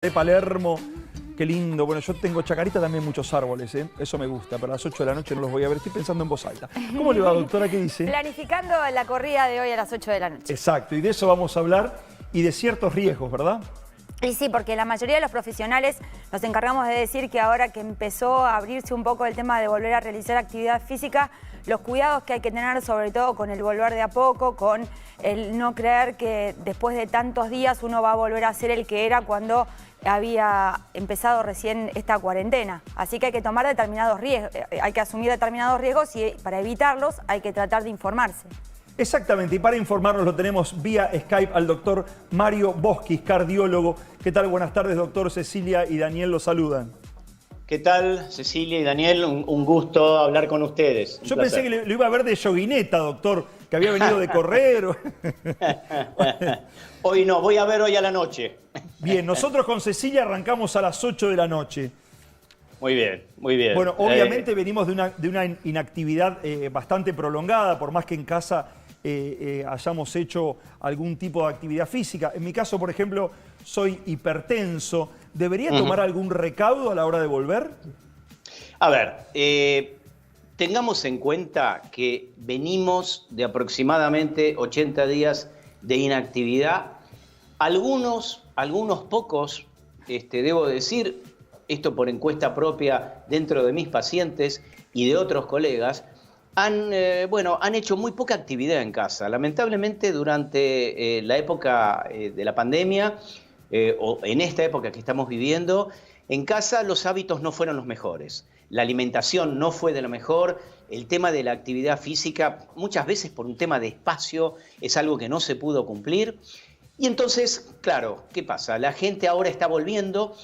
De Palermo, qué lindo. Bueno, yo tengo Chacarita también muchos árboles, ¿eh? Eso me gusta, pero a las 8 de la noche no los voy a ver. Estoy pensando en voz alta. ¿Cómo le va, doctora? ¿Qué dice? Planificando la corrida de hoy a las 8 de la noche. Exacto, y de eso vamos a hablar y de ciertos riesgos, ¿verdad? Y sí, porque la mayoría de los profesionales nos encargamos de decir que ahora que empezó a abrirse un poco el tema de volver a realizar actividad física, los cuidados que hay que tener, sobre todo con el volver de a poco, con el no creer que después de tantos días uno va a volver a ser el que era cuando había empezado recién esta cuarentena. Así que hay que tomar determinados riesgos, hay que asumir determinados riesgos y para evitarlos hay que tratar de informarse. Exactamente, y para informarnos lo tenemos vía Skype al doctor Mario Boschis, cardiólogo. ¿Qué tal? Buenas tardes, doctor. Cecilia y Daniel los saludan. ¿Qué tal, Cecilia y Daniel? Un gusto hablar con ustedes. Yo pensé que lo iba a ver de yoguineta, doctor, que había venido de correr. Hoy no, voy a ver hoy a la noche. Bien, nosotros con Cecilia arrancamos a las 8 de la noche. Muy bien, muy bien. Bueno, obviamente venimos de una inactividad bastante prolongada, por más que en casa hayamos hecho algún tipo de actividad física. En mi caso, por ejemplo, soy hipertenso. ¿Debería tomar algún recaudo a la hora de volver? A ver, tengamos en cuenta que venimos de aproximadamente 80 días de inactividad. Algunos pocos, debo decir, esto por encuesta propia dentro de mis pacientes y de otros colegas, han hecho muy poca actividad en casa. Lamentablemente durante la época de la pandemia, o en esta época que estamos viviendo, en casa los hábitos no fueron los mejores. La alimentación no fue de lo mejor. El tema de la actividad física, muchas veces por un tema de espacio, es algo que no se pudo cumplir. Y entonces, claro, ¿qué pasa? La gente ahora está volviendo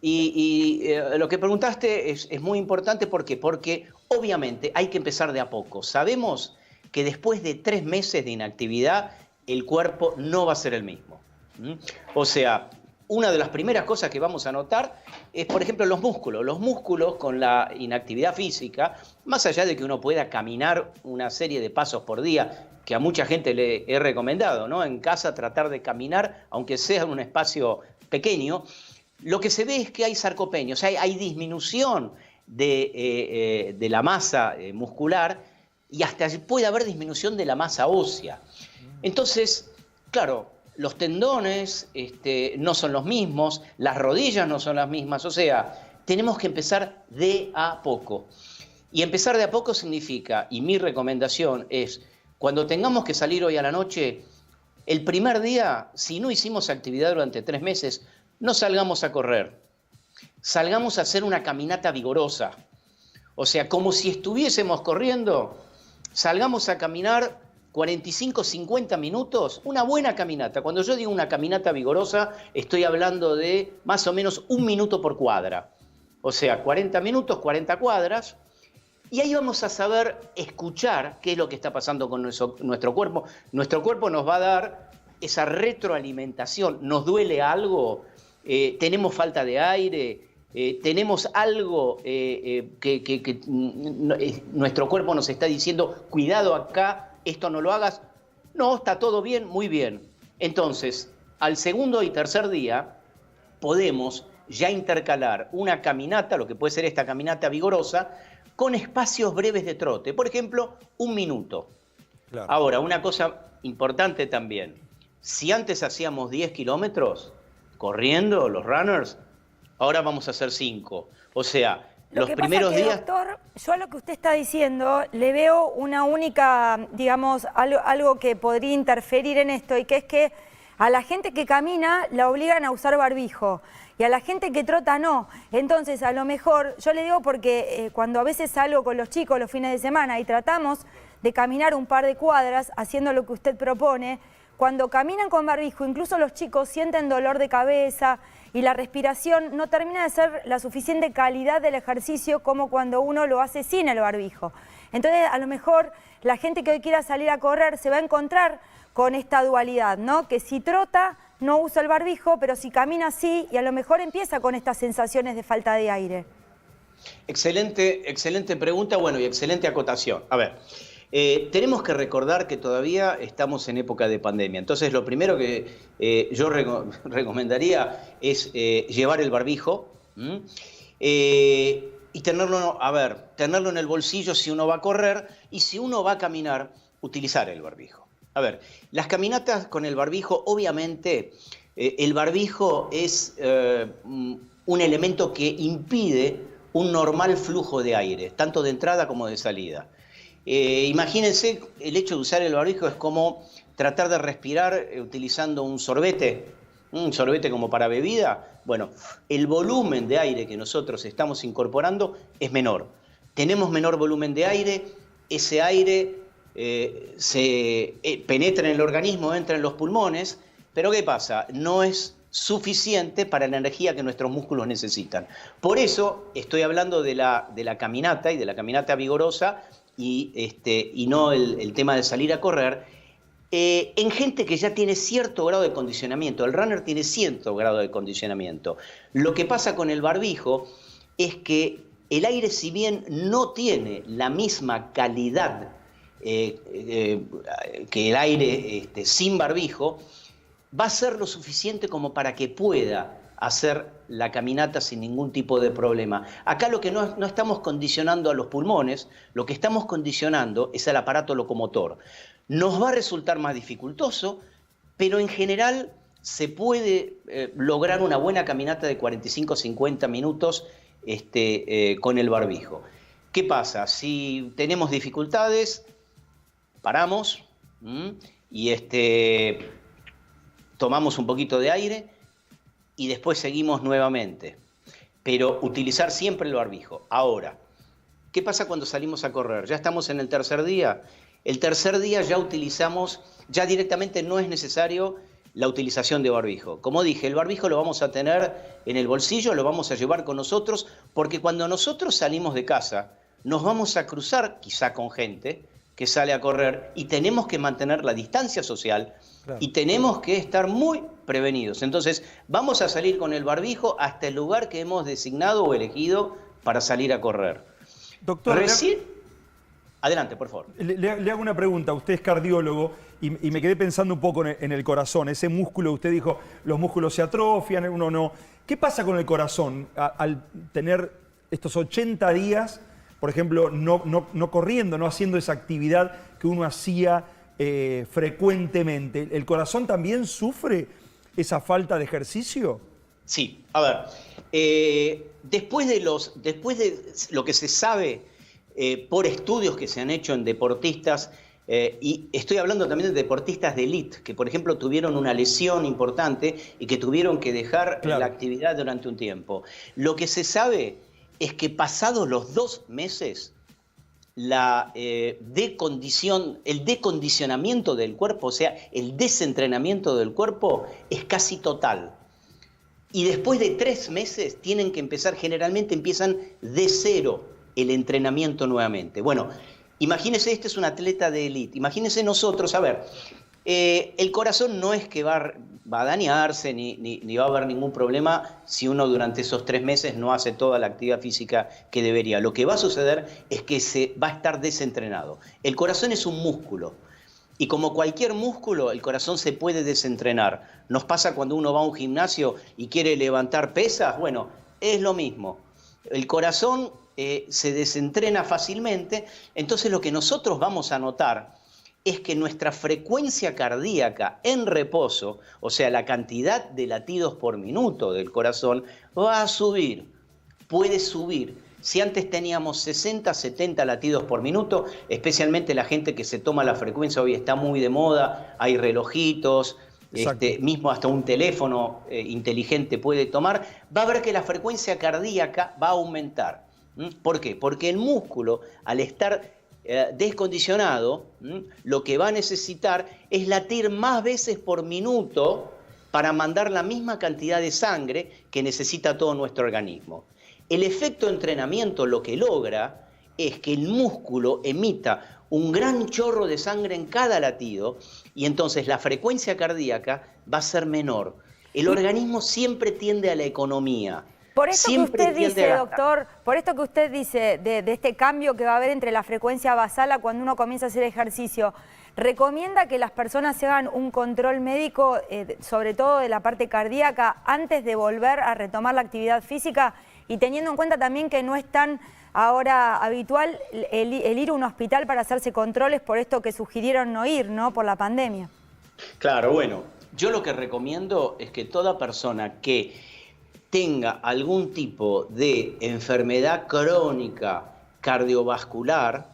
y lo que preguntaste es muy importante. ¿Por qué? Porque obviamente hay que empezar de a poco. Sabemos que después de 3 meses de inactividad, el cuerpo no va a ser el mismo. O sea, una de las primeras cosas que vamos a notar es, por ejemplo, los músculos. Los músculos con la inactividad física, más allá de que uno pueda caminar una serie de pasos por día, que a mucha gente le he recomendado, ¿no? En casa tratar de caminar, aunque sea en un espacio pequeño, lo que se ve es que hay sarcopenia, o sea, hay disminución de la masa muscular y hasta puede haber disminución de la masa ósea. Entonces, claro, los tendones no son los mismos, las rodillas no son las mismas, o sea, tenemos que empezar de a poco. Y empezar de a poco significa, y mi recomendación es, cuando tengamos que salir hoy a la noche, el primer día, si no hicimos actividad durante 3 meses, no salgamos a correr, salgamos a hacer una caminata vigorosa. O sea, como si estuviésemos corriendo, salgamos a caminar 45, 50 minutos, una buena caminata. Cuando yo digo una caminata vigorosa, estoy hablando de más o menos 1 minuto por cuadra. O sea, 40 minutos, 40 cuadras. Y ahí vamos a saber escuchar qué es lo que está pasando con nuestro cuerpo. Nuestro cuerpo nos va a dar esa retroalimentación. ¿Nos duele algo? ¿Tenemos falta de aire? ¿Tenemos algo que nuestro cuerpo nos está diciendo, cuidado acá, esto no lo hagas? No, está todo bien, muy bien. Entonces, al segundo y tercer día, podemos ya intercalar una caminata, lo que puede ser esta caminata vigorosa, con espacios breves de trote. Por ejemplo, 1 minuto. Claro. Ahora, una cosa importante también. Si antes hacíamos 10 kilómetros corriendo, los runners, ahora vamos a hacer 5. O sea, los primeros días... Doctor, yo a lo que usted está diciendo le veo una única, digamos, algo que podría interferir en esto, y que es que a la gente que camina la obligan a usar barbijo y a la gente que trota no. Entonces, a lo mejor, yo le digo porque cuando a veces salgo con los chicos los fines de semana y tratamos de caminar un par de cuadras haciendo lo que usted propone, cuando caminan con barbijo, incluso los chicos sienten dolor de cabeza y la respiración no termina de ser la suficiente calidad del ejercicio como cuando uno lo hace sin el barbijo. Entonces, a lo mejor la gente que hoy quiera salir a correr se va a encontrar con esta dualidad, ¿no? Que si trota no usa el barbijo, pero si camina sí, y a lo mejor empieza con estas sensaciones de falta de aire. Excelente pregunta, bueno, y excelente acotación. A ver, Tenemos que recordar que todavía estamos en época de pandemia. Entonces, lo primero que yo recomendaría es llevar el barbijo y tenerlo en el bolsillo si uno va a correr, y si uno va a caminar, utilizar el barbijo. A ver, las caminatas con el barbijo, obviamente, el barbijo es un elemento que impide un normal flujo de aire, tanto de entrada como de salida. Imagínense, el hecho de usar el barbijo es como tratar de respirar utilizando un sorbete como para bebida. Bueno, el volumen de aire que nosotros estamos incorporando es menor. Tenemos menor volumen de aire, ese aire penetra en el organismo, entra en los pulmones, pero ¿qué pasa? No es suficiente para la energía que nuestros músculos necesitan. Por eso estoy hablando de la caminata y de la caminata vigorosa y no el tema de salir a correr, en gente que ya tiene cierto grado de condicionamiento. El runner tiene cierto grado de condicionamiento. Lo que pasa con el barbijo es que el aire, si bien no tiene la misma calidad que el aire sin barbijo, va a ser lo suficiente como para que pueda hacer la caminata sin ningún tipo de problema. Acá lo que no estamos condicionando a los pulmones, lo que estamos condicionando es al aparato locomotor. Nos va a resultar más dificultoso, pero en general se puede lograr una buena caminata de 45-50 minutos con el barbijo. ¿Qué pasa? Si tenemos dificultades, paramos y tomamos un poquito de aire y después seguimos nuevamente. Pero utilizar siempre el barbijo. Ahora, ¿qué pasa cuando salimos a correr? Ya estamos en el tercer día. El tercer día ya directamente no es necesario la utilización de barbijo. Como dije, el barbijo lo vamos a tener en el bolsillo, lo vamos a llevar con nosotros, porque cuando nosotros salimos de casa, nos vamos a cruzar quizá con gente que sale a correr y tenemos que mantener la distancia social. Claro. Y tenemos que estar muy prevenidos. Entonces, vamos a salir con el barbijo hasta el lugar que hemos designado o elegido para salir a correr. Doctor, adelante, por favor. Le hago una pregunta. Usted es cardiólogo y me quedé pensando un poco en el corazón. Ese músculo, usted dijo, los músculos se atrofian, uno no. ¿Qué pasa con el corazón al tener estos 80 días, por ejemplo, no corriendo, no haciendo esa actividad que uno hacía frecuentemente? ¿El corazón también sufre esa falta de ejercicio? Sí, a ver, después de lo que se sabe por estudios que se han hecho en deportistas, y estoy hablando también de deportistas de élite, que por ejemplo tuvieron una lesión importante y que tuvieron que dejar la actividad durante un tiempo. Lo que se sabe es que pasados los 2 meses, el decondicionamiento del cuerpo, o sea, el desentrenamiento del cuerpo es casi total. Y después de 3 meses tienen que empezar, generalmente empiezan de cero el entrenamiento nuevamente. Bueno, imagínense, este es un atleta de élite. Imagínense nosotros, a ver, el corazón no es que va a dañarse ni va a haber ningún problema si uno durante esos 3 meses no hace toda la actividad física que debería. Lo que va a suceder es que se va a estar desentrenado. El corazón es un músculo y como cualquier músculo, el corazón se puede desentrenar. Nos pasa cuando uno va a un gimnasio y quiere levantar pesas. Bueno, es lo mismo. El corazón se desentrena fácilmente, entonces lo que nosotros vamos a notar es que nuestra frecuencia cardíaca en reposo, o sea, la cantidad de latidos por minuto del corazón, va a subir, puede subir. Si antes teníamos 60, 70 latidos por minuto, especialmente la gente que se toma la frecuencia, hoy está muy de moda, hay relojitos, mismo hasta un teléfono inteligente puede tomar, va a ver que la frecuencia cardíaca va a aumentar. ¿Por qué? Porque el músculo, al estar descondicionado, lo que va a necesitar es latir más veces por minuto para mandar la misma cantidad de sangre que necesita todo nuestro organismo. El efecto de entrenamiento lo que logra es que el músculo emita un gran chorro de sangre en cada latido y entonces la frecuencia cardíaca va a ser menor. El organismo siempre tiende a la economía. Por esto que siempre usted tiende dice, a gastar. doctor, por esto que usted dice de este cambio que va a haber entre la frecuencia basal a cuando uno comienza a hacer ejercicio, ¿recomienda que las personas se hagan un control médico, sobre todo de la parte cardíaca, antes de volver a retomar la actividad física? Y teniendo en cuenta también que no es tan ahora habitual el ir a un hospital para hacerse controles por esto que sugirieron no ir, ¿no? Por la pandemia. Claro, bueno, yo lo que recomiendo es que toda persona que tenga algún tipo de enfermedad crónica cardiovascular,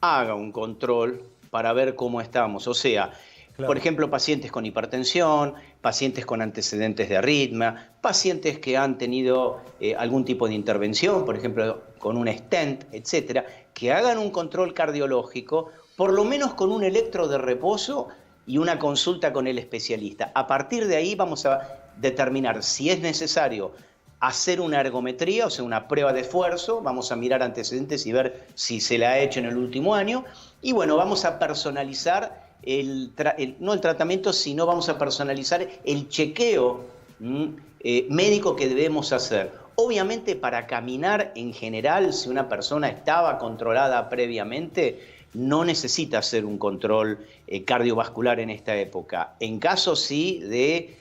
haga un control para ver cómo estamos. O sea, claro, por ejemplo, pacientes con hipertensión, pacientes con antecedentes de arritmia, pacientes que han tenido algún tipo de intervención, por ejemplo, con un stent, etcétera, que hagan un control cardiológico, por lo menos con un electro de reposo y una consulta con el especialista. A partir de ahí vamos a determinar si es necesario hacer una ergometría, o sea, una prueba de esfuerzo, vamos a mirar antecedentes y ver si se la ha hecho en el último año, y bueno, vamos a personalizar no el tratamiento, sino vamos a personalizar el chequeo médico que debemos hacer. Obviamente, para caminar en general, si una persona estaba controlada previamente, no necesita hacer un control cardiovascular en esta época. En caso sí de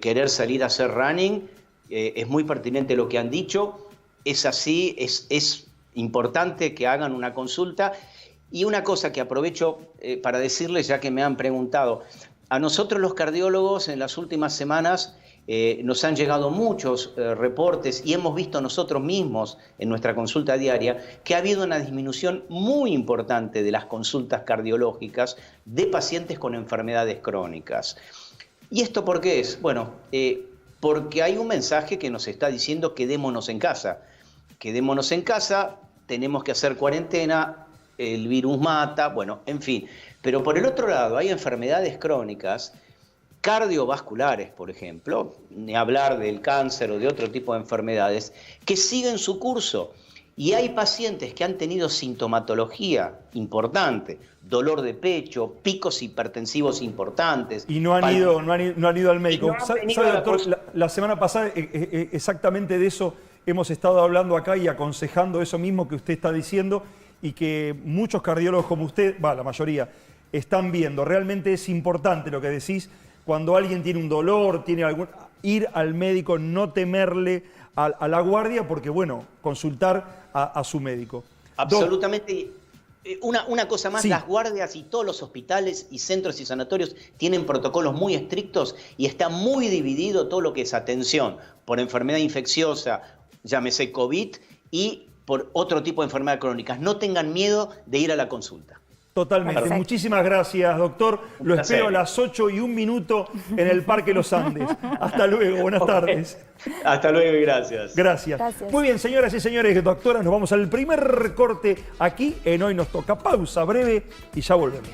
querer salir a hacer running, es muy pertinente lo que han dicho, es así, es importante que hagan una consulta. Y una cosa que aprovecho para decirles, ya que me han preguntado, a nosotros los cardiólogos en las últimas semanas nos han llegado muchos reportes y hemos visto nosotros mismos en nuestra consulta diaria que ha habido una disminución muy importante de las consultas cardiológicas de pacientes con enfermedades crónicas. ¿Y esto por qué es? Bueno, porque hay un mensaje que nos está diciendo quedémonos en casa. Quedémonos en casa, tenemos que hacer cuarentena, el virus mata, bueno, en fin. Pero por el otro lado hay enfermedades crónicas cardiovasculares, por ejemplo, ni hablar del cáncer o de otro tipo de enfermedades, que siguen su curso. Y hay pacientes que han tenido sintomatología importante, dolor de pecho, picos hipertensivos importantes. Y no han ido al médico. ¿Sabe, doctor? La semana pasada exactamente de eso hemos estado hablando acá y aconsejando eso mismo que usted está diciendo y que muchos cardiólogos como usted, la mayoría, están viendo. Realmente es importante lo que decís. Cuando alguien tiene un dolor, ir al médico, no temerle a la guardia, porque bueno, consultar a su médico. Absolutamente. Una cosa más, sí. Las guardias y todos los hospitales y centros y sanatorios tienen protocolos muy estrictos y está muy dividido todo lo que es atención por enfermedad infecciosa, llámese COVID, y por otro tipo de enfermedades crónicas. No tengan miedo de ir a la consulta. Totalmente. Perfecto. Muchísimas gracias, doctor. Lo espero a las 8:01 en el Parque Los Andes. Hasta luego. Buenas tardes. Hasta luego y gracias. Gracias. Muy bien, señoras y señores, doctoras, nos vamos al primer corte aquí en Hoy Nos Toca. Pausa breve y ya volvemos.